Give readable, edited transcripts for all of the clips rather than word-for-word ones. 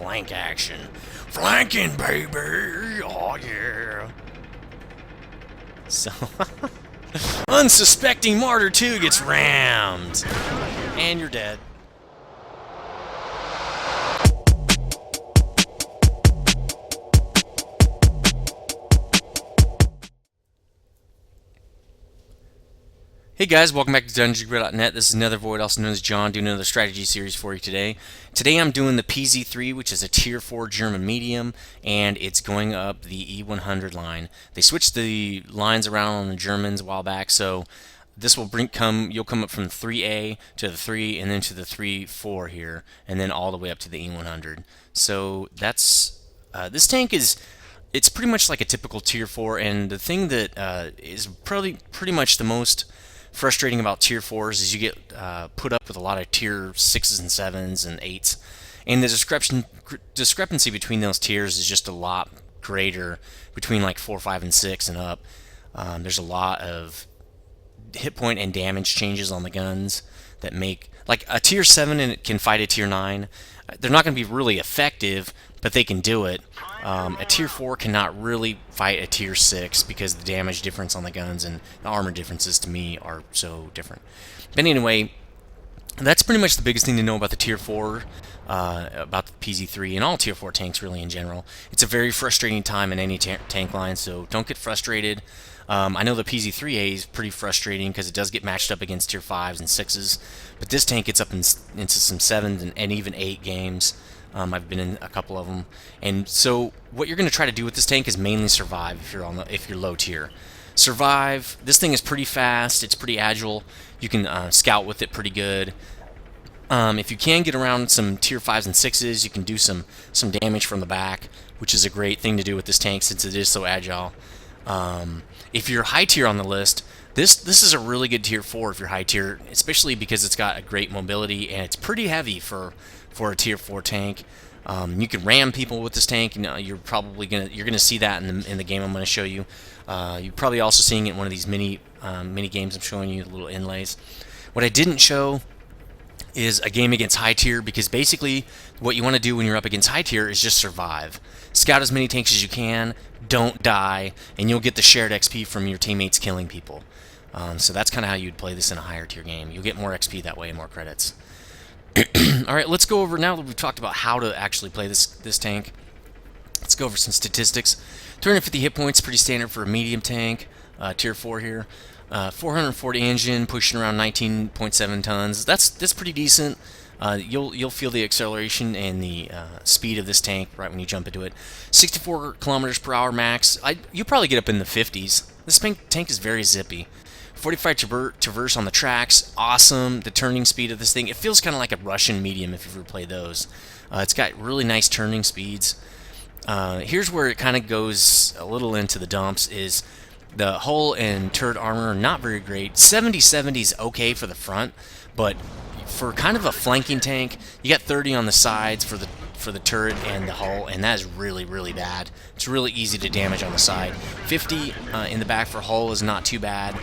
Flank action. Flanking, baby! Oh, yeah. So, unsuspecting Martyr 2 gets rammed. And you're dead. Hey guys, welcome back to dungeongurunet. This is nethervoid, also known as John, doing another strategy series for you today. Today I'm doing the Pz3, which is a tier 4 German medium, and it's going up the E100 line. They switched the lines around on the Germans a while back, so this will you'll come up from 3A to the 3 and then to the 3-4 here, and then all the way up to the E100. So that's this tank it's pretty much like a typical tier 4, and the thing that is probably pretty much the most frustrating about tier 4s is you get put up with a lot of tier 6s and 7s and 8s, and the discrepancy between those tiers is just a lot greater between like 4, 5, and 6 and up. There's a lot of hit point and damage changes on the guns that make, like, a tier 7 and it can fight a tier 9. They're not going to be really effective, but they can do it. A tier 4 cannot really fight a tier 6 because the damage difference on the guns and the armor differences to me are so different. But anyway, that's pretty much the biggest thing to know about the tier 4, about the Pz3 and all tier 4 tanks really in general. It's a very frustrating time in any tank line, so don't get frustrated. I know the Pz3A is pretty frustrating because it does get matched up against tier 5s and 6s, but this tank gets up into some 7s and even 8 games. I've been in a couple of them, and so what you're going to try to do with this tank is mainly survive if you're low tier. Survive. This thing is pretty fast. It's pretty agile. You can scout with it pretty good. If you can get around some tier 5s and 6s, you can do some damage from the back, which is a great thing to do with this tank since it is so agile. If you're high tier on the list, this is a really good tier 4 if you're high tier, especially because it's got a great mobility and it's pretty heavy for a tier 4 tank. You can ram people with this tank. You know, you're gonna see that in the game I'm going to show you. You're probably also seeing it in one of these mini games I'm showing you, the little inlays. What I didn't show is a game against high tier, because basically what you want to do when you're up against high tier is just survive. Scout as many tanks as you can, don't die, and you'll get the shared XP from your teammates killing people. So that's kind of how you'd play this in a higher tier game. You'll get more XP that way and more credits. Alright, let's go over, now that we've talked about how to actually play this tank, let's go over some statistics. 350 hit points, pretty standard for a medium tank, tier 4 here. 440 engine, pushing around 19.7 tons. That's pretty decent. You'll feel the acceleration and the speed of this tank right when you jump into it. 64 kilometers per hour max. You probably get up in the 50s. This tank is very zippy. 45 traverse on the tracks, awesome. The turning speed of this thing, it feels kind of like a Russian medium if you've ever played those. It's got really nice turning speeds. Here's where it kind of goes a little into the dumps, is the hull and turret armor are not very great. 70/70 is okay for the front, but for kind of a flanking tank, you got 30 on the sides for the turret and the hull, and that is really, really bad. It's really easy to damage on the side. 50 in the back for hull is not too bad,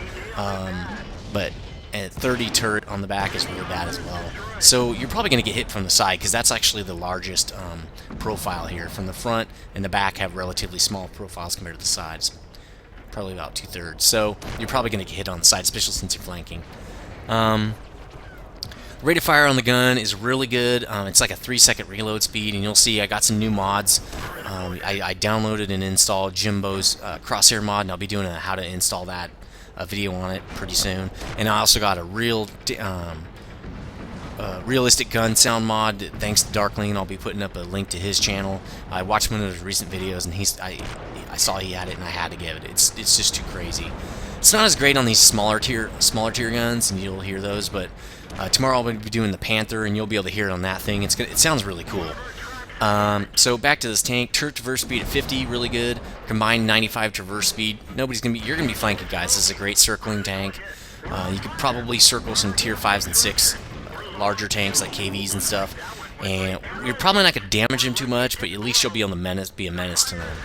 but 30 turret on the back is really bad as well. So you're probably going to get hit from the side, because that's actually the largest profile here. From the front and the back have relatively small profiles compared to the sides. Probably about 2/3. So you're probably going to get hit on the side, especially since you're flanking. Rate of fire on the gun is really good. It's like a 3-second reload speed, and you'll see I got some new mods. I downloaded and installed Jimbo's crosshair mod, and I'll be doing a how to install that video on it pretty soon. And I also got a realistic gun sound mod thanks to Darkling. I'll be putting up a link to his channel. I watched one of his recent videos, and I saw he had it, and I had to get it. It's just too crazy. It's not as great on these smaller tier guns, and you'll hear those, but tomorrow I'll be doing the Panther, and you'll be able to hear it on that thing. It sounds really cool. So back to this tank. Turret traverse speed at 50, really good. Combined 95 traverse speed. You're gonna be flanking, guys. This is a great circling tank. You could probably circle some tier 5s and 6 larger tanks like KVs and stuff, and you're probably not gonna damage them too much, but at least you'll be able to be a menace to them.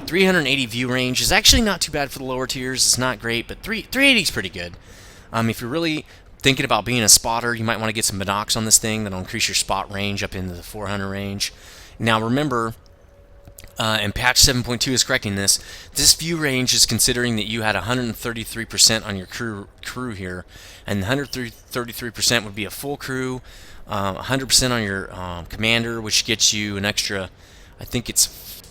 380 view range is actually not too bad for the lower tiers. It's not great, but 380 is pretty good. If you're really thinking about being a spotter, you might want to get some binocs on this thing that'll increase your spot range up into the 400 range. Now remember, and patch 7.2 is correcting this. This view range is considering that you had 133% on your crew here, and 133% would be a full crew, 100% on your commander, which gets you an extra, I think it's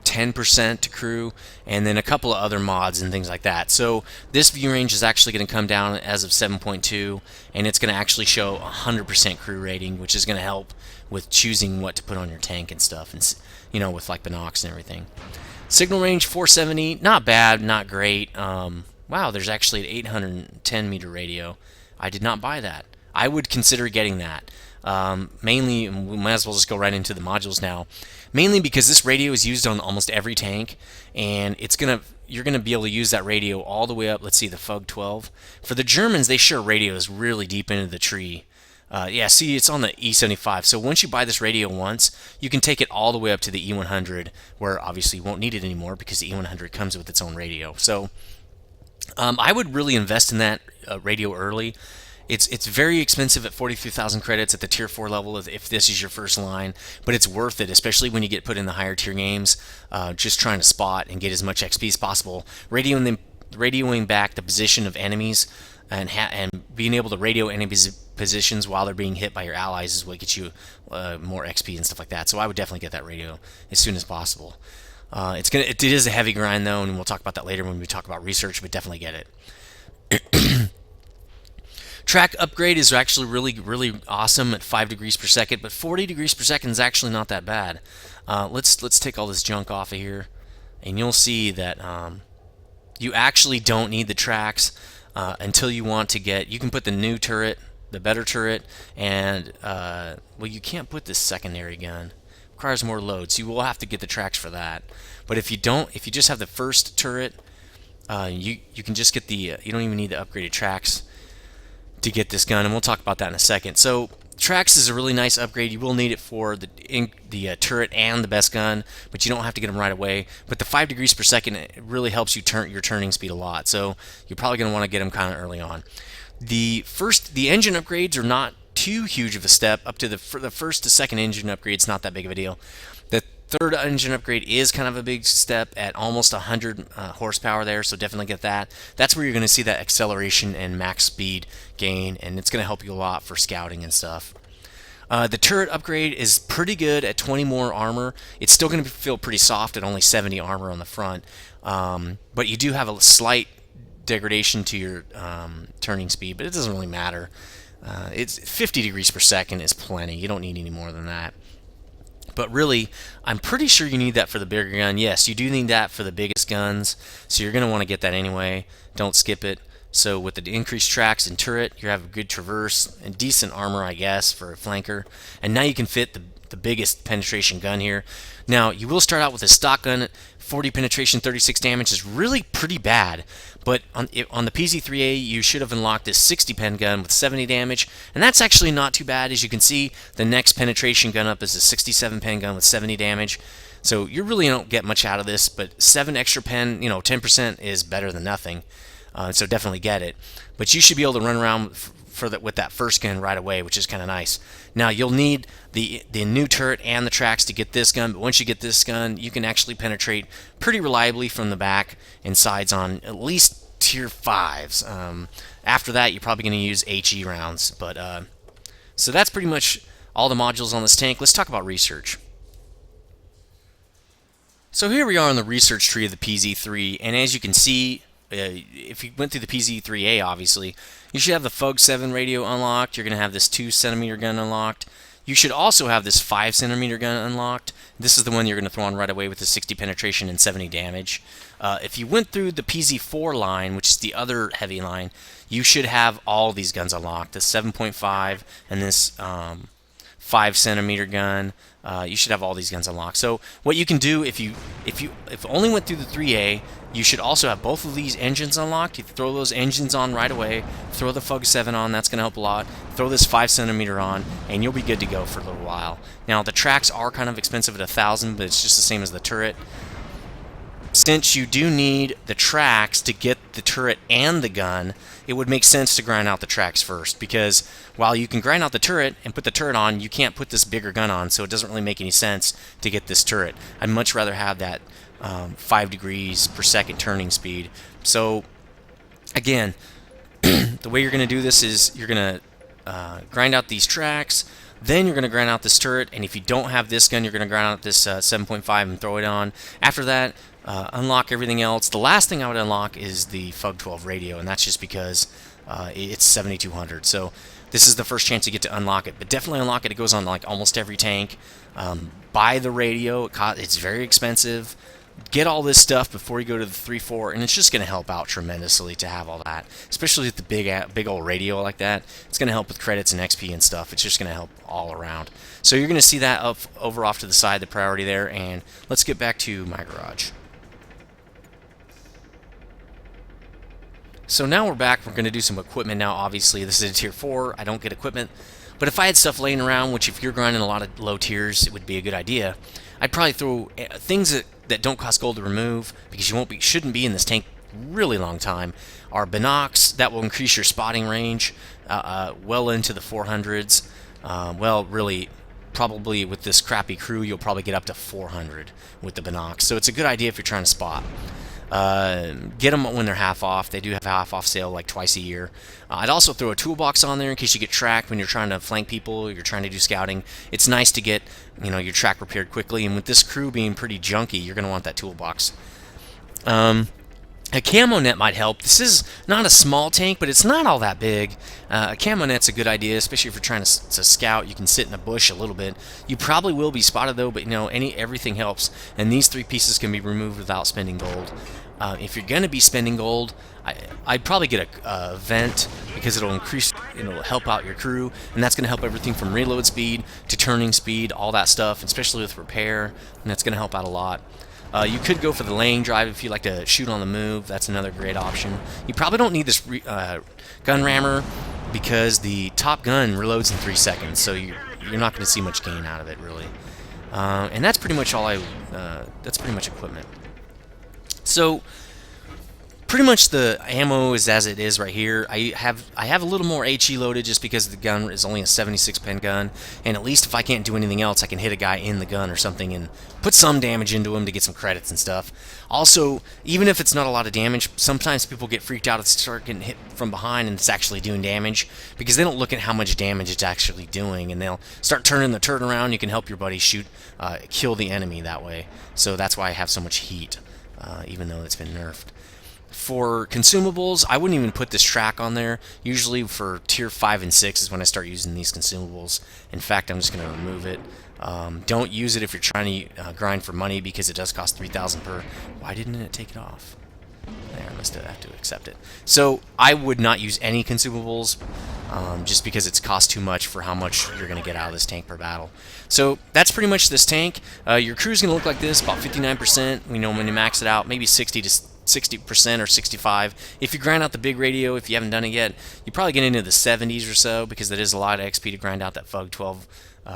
10% to crew, and then a couple of other mods and things like that. So this view range is actually going to come down as of 7.2, and it's going to actually show 100% crew rating, which is going to help with choosing what to put on your tank and stuff, and with like binocs and everything. Signal range 470, not bad, not great. Wow, there's actually an 810 meter radio. I did not buy that. I would consider getting that. Mainly, we might as well just go right into the modules now. Mainly because this radio is used on almost every tank, and you're gonna be able to use that radio all the way up. Let's see, the Fug 12. For the Germans, they share radios really deep into the tree. Yeah, see, it's on the E75. So once you buy this radio once, you can take it all the way up to the E100, where obviously you won't need it anymore because the E100 comes with its own radio. So I would really invest in that radio early. It's very expensive at 43,000 credits at the tier 4 level if this is your first line, but it's worth it, especially when you get put in the higher tier games, just trying to spot and get as much XP as possible. Radioing back the position of enemies and being able to radio enemies' positions while they're being hit by your allies is what gets you more XP and stuff like that. So I would definitely get that radio as soon as possible. It is a heavy grind though, and we'll talk about that later when we talk about research, but definitely get it. Track upgrade is actually really awesome at 5 degrees per second, but 40 degrees per second is actually not that bad. Let's take all this junk off of here, and you'll see that you actually don't need the tracks until you want to get. You can put the new turret, the better turret, and well, you can't put this secondary gun. It requires more load, so you will have to get the tracks for that. But if you just have the first turret, you can just get the. You don't even need the upgraded tracks to get this gun, and we'll talk about that in a second. So tracks is a really nice upgrade. You will need it for the turret and the best gun, but you don't have to get them right away. But the 5 degrees per second, it really helps you turn your turning speed a lot, so you're probably going to want to get them kind of early on. The engine upgrades are not too huge of a step. Up to the first to second engine upgrade, it's not that big of a deal. The third engine upgrade is kind of a big step at almost 100 horsepower there, so definitely get that. That's where you're going to see that acceleration and max speed gain, and it's going to help you a lot for scouting and stuff. The turret upgrade is pretty good at 20 more armor. It's still going to feel pretty soft at only 70 armor on the front, but you do have a slight degradation to your turning speed, but it doesn't really matter. It's 50 degrees per second is plenty. You don't need any more than that. But really, I'm pretty sure you need that for the bigger gun. Yes, you do need that for the biggest guns, so you're going to want to get that anyway. Don't skip it. So with the increased tracks and turret, you have a good traverse and decent armor, I guess, for a flanker. And now you can fit the biggest penetration gun here. Now, you will start out with a stock gun. 40 penetration, 36 damage is really pretty bad. But on the Pz3 you should have unlocked this 60 pen gun with 70 damage, and that's actually not too bad. As you can see, the next penetration gun up is a 67 pen gun with 70 damage. So you really don't get much out of this, but 7 extra pen, 10% is better than nothing. So definitely get it. But you should be able to run around with that first gun right away, which is kind of nice. Now you'll need the new turret and the tracks to get this gun, but once you get this gun, you can actually penetrate pretty reliably from the back and sides on at least tier 5s. After that, you're probably going to use HE rounds. But so that's pretty much all the modules on this tank. Let's talk about research. So here we are on the research tree of the Pz3, and as you can see, if you went through the Pz3 obviously, you should have the Fug 7 radio unlocked. You're going to have this 2 centimeter gun unlocked. You should also have this 5 centimeter gun unlocked. This is the one you're going to throw on right away with the 60 penetration and 70 damage. If you went through the Pz4 line, which is the other heavy line, you should have all these guns unlocked. This 7.5 and this 5 centimeter gun. You should have all these guns unlocked. So what you can do if only went through the 3A, you should also have both of these engines unlocked. You throw those engines on right away. Throw the Fug 7 on. That's going to help a lot. Throw this 5 centimeter on, and you'll be good to go for a little while. Now the tracks are kind of expensive at 1,000, but it's just the same as the turret. since you do need the tracks to get the turret and the gun, it would make sense to grind out the tracks first, because while you can grind out the turret and put the turret on, you can't put this bigger gun on, so it doesn't really make any sense to get this turret. I'd much rather have that 5 degrees per second turning speed. So again, the way you're going to do this is you're going to grind out these tracks, then you're going to grind out this turret, and if you don't have this gun, you're going to grind out this 7.5 and throw it on. After that, unlock everything else. The last thing I would unlock is the PzKpfw radio, and that's just because it's 7200. So this is the first chance you get to unlock it, but definitely unlock it. It goes on like almost every tank. Buy the radio. It's very expensive. Get all this stuff before you go to the 3.4, and it's just going to help out tremendously to have all that, especially with the big old radio like that. It's going to help with credits and XP and stuff. It's just going to help all around. So you're going to see that over off to the side, the priority there, and let's get back to my garage. So now we're back. We're going to do some equipment now. Obviously, this is a tier 4. I don't get equipment, but if I had stuff laying around, which if you're grinding a lot of low tiers, it would be a good idea. I'd probably throw things that don't cost gold to remove, because you shouldn't be in this tank really long time, are binocs that will increase your spotting range well into the 400s. Well, really, probably with this crappy crew, you'll probably get up to 400 with the binocs. So it's a good idea if you're trying to spot. Get them when they're half off. They do have a half off sale like twice a year. I'd also throw a toolbox on there in case you get tracked when you're trying to flank people, you're trying to do scouting. It's nice to get, your track repaired quickly, and with this crew being pretty junky, you're going to want that toolbox. A camo net might help. This is not a small tank, but it's not all that big. A camo net's a good idea, especially if you're trying to scout. You can sit in a bush a little bit. You probably will be spotted though, but everything helps. And these 3 pieces can be removed without spending gold. If you're gonna be spending gold, I'd probably get a vent, because it'll help out your crew, and that's gonna help everything from reload speed to turning speed, all that stuff, especially with repair, and that's gonna help out a lot. You could go for the laying drive if you like to shoot on the move. That's another great option. You probably don't need this gun rammer, because the top gun reloads in 3 seconds, so you're not going to see much gain out of it, really. And that's pretty much all that's pretty much equipment. So pretty much the ammo is as it is right here. I have a little more HE loaded just because the gun is only a 76 pen gun, and at least if I can't do anything else, I can hit a guy in the gun or something and put some damage into him to get some credits and stuff. Also, even if it's not a lot of damage, sometimes people get freaked out and start getting hit from behind and it's actually doing damage, because they don't look at how much damage it's actually doing, and they'll start turning the turret around. You can help your buddy kill the enemy that way. So that's why I have so much heat, even though it's been nerfed. For consumables, I wouldn't even put this track on there. Usually for tier 5 and 6 is when I start using these consumables. In fact, I'm just going to remove it. Don't use it if you're trying to grind for money, because it does cost 3,000 per. Why didn't it take it off? There, I must have to accept it. So I would not use any consumables, just because it's cost too much for how much you're going to get out of this tank per battle. So that's pretty much this tank. Your crew's going to look like this, about 59%. We know when you max it out, maybe 60% or 65%. If you grind out the big radio, if you haven't done it yet, you probably get into the 70s or so, because that is a lot of XP to grind out that PzKpfw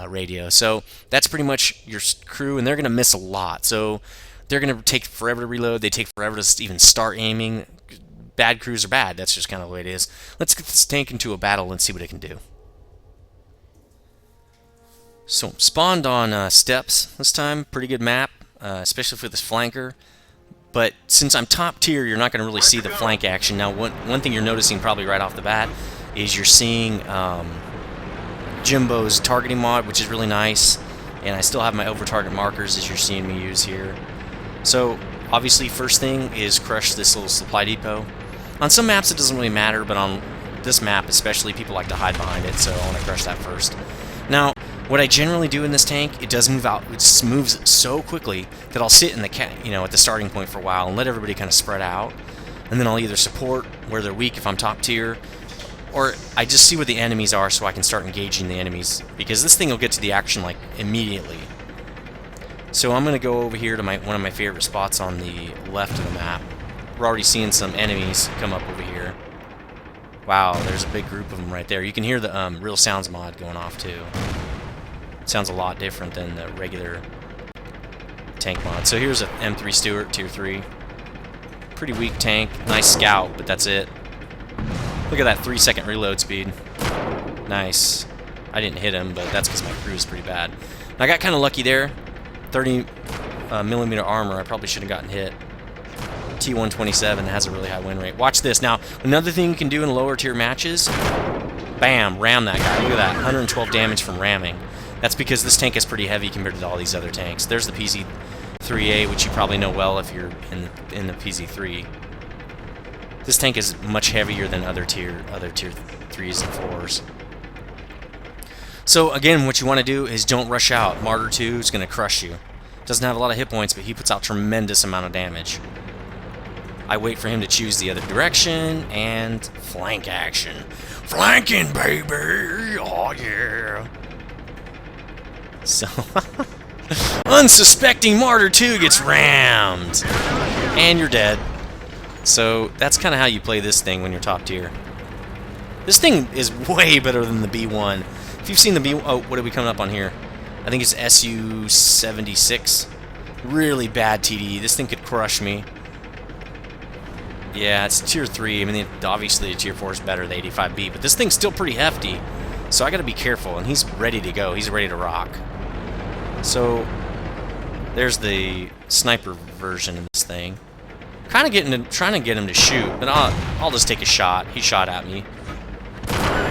radio. So that's pretty much your crew, and they're going to miss a lot. So they're going to take forever to reload. They take forever to even start aiming. Bad crews are bad. That's just kind of the way it is. Let's get this tank into a battle and see what it can do. So spawned on steps this time. Pretty good map, especially for this flanker. But since I'm top tier, you're not going to really see the flank action. Now, one thing you're noticing probably right off the bat is you're seeing Jimbo's targeting mod, which is really nice. And I still have my over-target markers, as you're seeing me use here. So, obviously, first thing is crush this little supply depot. On some maps, it doesn't really matter, but on this map especially, people like to hide behind it, so I want to crush that first. Now, what I generally do in this tank, it does move out. It moves so quickly that I'll sit in the at the starting point for a while and let everybody kind of spread out, and then I'll either support where they're weak if I'm top tier, or I just see where the enemies are so I can start engaging the enemies, because this thing will get to the action like immediately. So I'm going to go over here to one of my favorite spots on the left of the map. We're already seeing some enemies come up over here. Wow, there's a big group of them right there. You can hear the real sounds mod going off too. Sounds a lot different than the regular tank mod. So here's a M3 Stewart, tier 3. Pretty weak tank. Nice scout, but that's it. Look at that 3-second reload speed. Nice. I didn't hit him, but that's because my crew is pretty bad. And I got kind of lucky there. 30 millimeter armor. I probably should have gotten hit. T127 has a really high win rate. Watch this. Now, another thing you can do in lower tier matches, bam, ram that guy. Look at that, 112 damage from ramming. That's because this tank is pretty heavy compared to all these other tanks. There's the Pz3 which you probably know well if you're in the Pz3. This tank is much heavier than other tier 3s and 4s. So again, what you want to do is don't rush out. Martyr 2 is going to crush you. Doesn't have a lot of hit points, but he puts out tremendous amount of damage. I wait for him to choose the other direction, and flank action. Flanking, baby! Oh, yeah! So, unsuspecting Martyr 2 gets rammed! And you're dead. So, that's kind of how you play this thing when you're top tier. This thing is way better than the B1. If you've seen the B1... Oh, what are we coming up on here? I think it's SU-76. Really bad TD. This thing could crush me. Yeah, it's tier 3. I mean, obviously, tier 4 is better, the 85B, but this thing's still pretty hefty, so I gotta be careful, and he's ready to go. He's ready to rock. So, there's the sniper version of this thing. Trying to get him to shoot, but I'll just take a shot. He shot at me.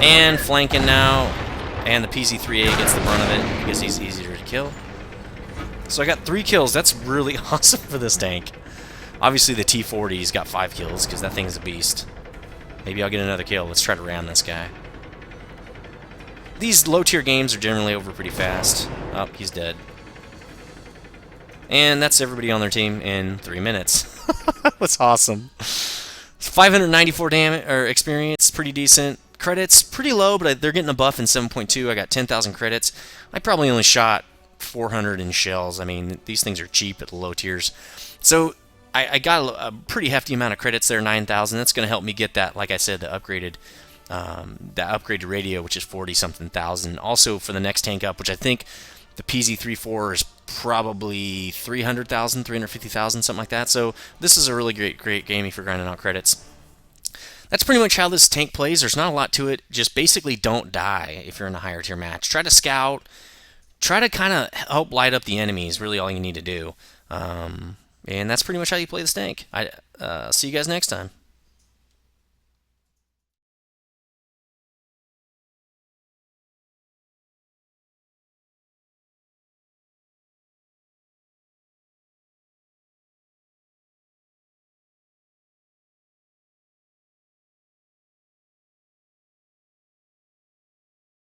And flanking now, and the Pz3 gets the brunt of it, because he's easier to kill. So I got 3 kills. That's really awesome for this tank. Obviously, the T40's got 5 kills, because that thing is a beast. Maybe I'll get another kill. Let's try to ram this guy. These low-tier games are generally over pretty fast. Oh, he's dead. And that's everybody on their team in 3 minutes. That's awesome. 594 damage or experience, pretty decent. Credits, pretty low, but they're getting a buff in 7.2. I got 10,000 credits. I probably only shot 400 in shells. I mean, these things are cheap at the low tiers. So I got a pretty hefty amount of credits there, 9,000. That's going to help me get that, like I said, the upgraded radio, which is 40-something thousand. Also, for the next tank up, which I think the Pz3 IV is probably 300,000, 350,000, something like that. So this is a really great game if you're grinding out credits. That's pretty much how this tank plays. There's not a lot to it. Just basically don't die if you're in a higher tier match. Try to scout. Try to kind of help light up the enemies. Really all you need to do. And that's pretty much how you play this tank. See you guys next time.